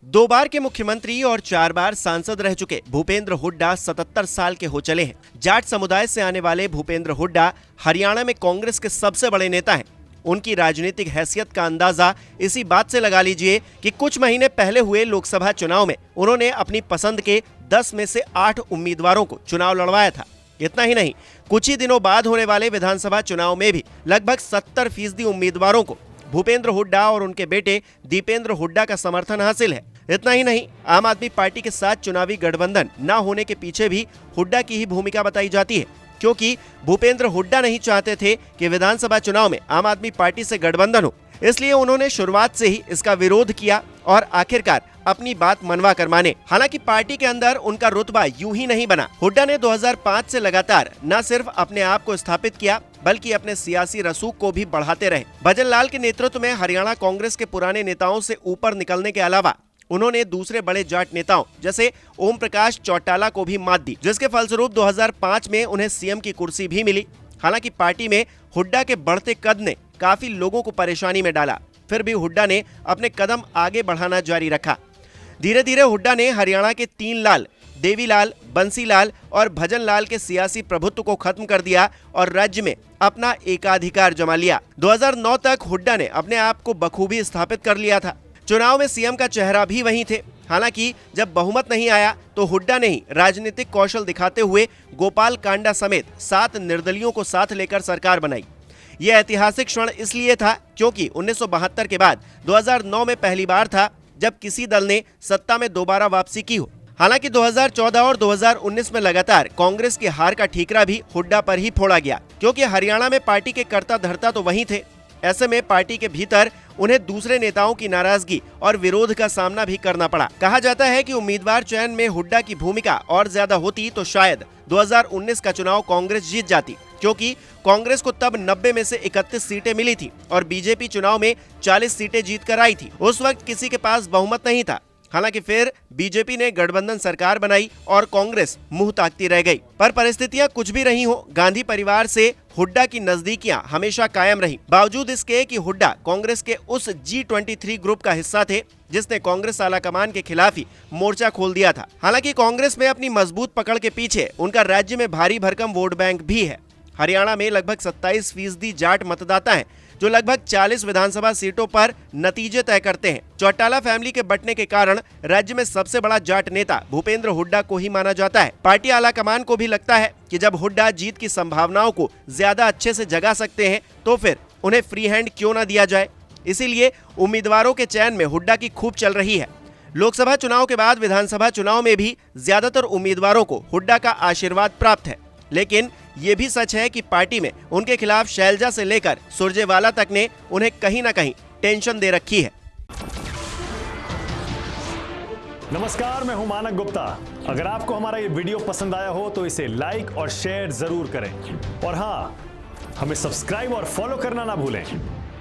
2 बार के मुख्यमंत्री और 4 बार सांसद रह चुके भूपेंद्र हुड्डा 77 साल के हो चले हैं। जाट समुदाय से आने वाले भूपेंद्र हुड्डा हरियाणा में कांग्रेस के सबसे बड़े नेता हैं। उनकी राजनीतिक हैसियत का अंदाजा इसी बात से लगा लीजिए कि कुछ महीने पहले हुए लोकसभा चुनाव में उन्होंने अपनी पसंद के 10 में से 8 उम्मीदवारों को चुनाव लड़वाया था। इतना ही नहीं, कुछ ही दिनों बाद होने वाले विधानसभा चुनाव में भी लगभग 70% उम्मीदवारों को भूपेंद्र हुड्डा और उनके बेटे दीपेंद्र हुड्डा का समर्थन हासिल है। इतना ही नहीं, आम आदमी पार्टी के साथ चुनावी गठबंधन न होने के पीछे भी हुड्डा की ही भूमिका बताई जाती है, क्योंकि भूपेंद्र हुड्डा नहीं चाहते थे कि विधानसभा चुनाव में आम आदमी पार्टी से गठबंधन हो। इसलिए उन्होंने शुरुआत से ही इसका विरोध किया और आखिरकार अपनी बात मनवा कर माने। हालांकि पार्टी के अंदर उनका रुतबा यूं ही नहीं बना। हुड्डा ने 2005 से लगातार न सिर्फ अपने आप को स्थापित किया बल्कि अपने सियासी रसूख को भी बढ़ाते रहे। भजन लाल के नेतृत्व में हरियाणा कांग्रेस के पुराने नेताओं से ऊपर निकलने के अलावा उन्होंने दूसरे बड़े जाट नेताओं जैसे ओम प्रकाश चौटाला को भी मात दी, जिसके फलस्वरूप 2005 में उन्हें सीएम की कुर्सी भी मिली। हालांकि पार्टी में हुड्डा के बढ़ते कद ने काफी लोगों को परेशानी में डाला, फिर भी हुड्डा ने अपने कदम आगे बढ़ाना जारी रखा। धीरे धीरे हुड्डा ने हरियाणा के 3 लाल, देवीलाल, बंसीलाल और भजन लाल के सियासी प्रभुत्व को खत्म कर दिया और राज्य में अपना एकाधिकार जमा लिया। 2009 तक हुड्डा ने अपने आप को बखूबी स्थापित कर लिया था। चुनाव में सीएम का चेहरा भी वही थे। हालांकि जब बहुमत नहीं आया तो हुड्डा ने ही राजनीतिक कौशल दिखाते हुए गोपाल कांडा समेत 7 निर्दलियों को साथ लेकर सरकार बनाई। यह ऐतिहासिक क्षण इसलिए था क्योंकि 1972 के बाद 2009 में पहली बार था जब किसी दल ने सत्ता में दोबारा वापसी की हो। हालांकि 2014 और 2019 में लगातार कांग्रेस की हार का ठीकरा भी हुड्डा पर ही फोड़ा गया, क्योंकि हरियाणा में पार्टी के कर्ता धर्ता तो वही थे। ऐसे में पार्टी के भीतर उन्हें दूसरे नेताओं की नाराजगी और विरोध का सामना भी करना पड़ा। कहा जाता है कि उम्मीदवार चयन में हुड्डा की भूमिका और ज्यादा होती तो शायद 2019 का चुनाव कांग्रेस जीत जाती, क्योंकि कांग्रेस को तब 90 में से 31 सीटें मिली थी और बीजेपी चुनाव में 40 सीटें जीत कर आई थी। उस वक्त किसी के पास बहुमत नहीं था। हालांकि फिर बीजेपी ने गठबंधन सरकार बनाई और कांग्रेस मुंह ताकती रह गई। पर परिस्थितियां कुछ भी रही हो, गांधी परिवार से हुड्डा की नजदीकियां हमेशा कायम रही, बावजूद इसके कि हुड्डा कांग्रेस के उस G23 ग्रुप का हिस्सा थे जिसने कांग्रेस आलाकमान के खिलाफ ही मोर्चा खोल दिया था। हालांकि कांग्रेस में अपनी मजबूत पकड़ के पीछे उनका राज्य में भारी भरकम वोट बैंक भी है। हरियाणा में लगभग 27% जाट मतदाता हैं, जो लगभग 40 विधानसभा सीटों पर नतीजे तय करते हैं। चौटाला फैमिली के बंटने के कारण राज्य में सबसे बड़ा जाट नेता भूपेंद्र हुड्डा को ही माना जाता है। पार्टी आलाकमान को भी लगता है कि जब हुड्डा जीत की संभावनाओं को ज्यादा अच्छे से जगा सकते हैं तो फिर उन्हें फ्री हैंड क्यों न दिया जाए। इसीलिए उम्मीदवारों के चयन में हुड्डा की खूब चल रही है। लोकसभा चुनाव के बाद विधानसभा चुनाव में भी ज्यादातर उम्मीदवारों को हुड्डा का आशीर्वाद प्राप्त है, लेकिन ये भी सच है कि पार्टी में उनके खिलाफ शैलजा से लेकर सुरजेवाला तक ने उन्हें कहीं ना कहीं टेंशन दे रखी है। नमस्कार, मैं हूं मानक गुप्ता। अगर आपको हमारा ये वीडियो पसंद आया हो तो इसे लाइक और शेयर जरूर करें, और हाँ, हमें सब्सक्राइब और फॉलो करना ना भूलें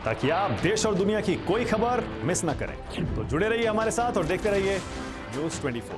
ताकि आप देश और दुनिया की कोई खबर मिस ना करें। तो जुड़े रहिए हमारे साथ और देखते रहिए News 24।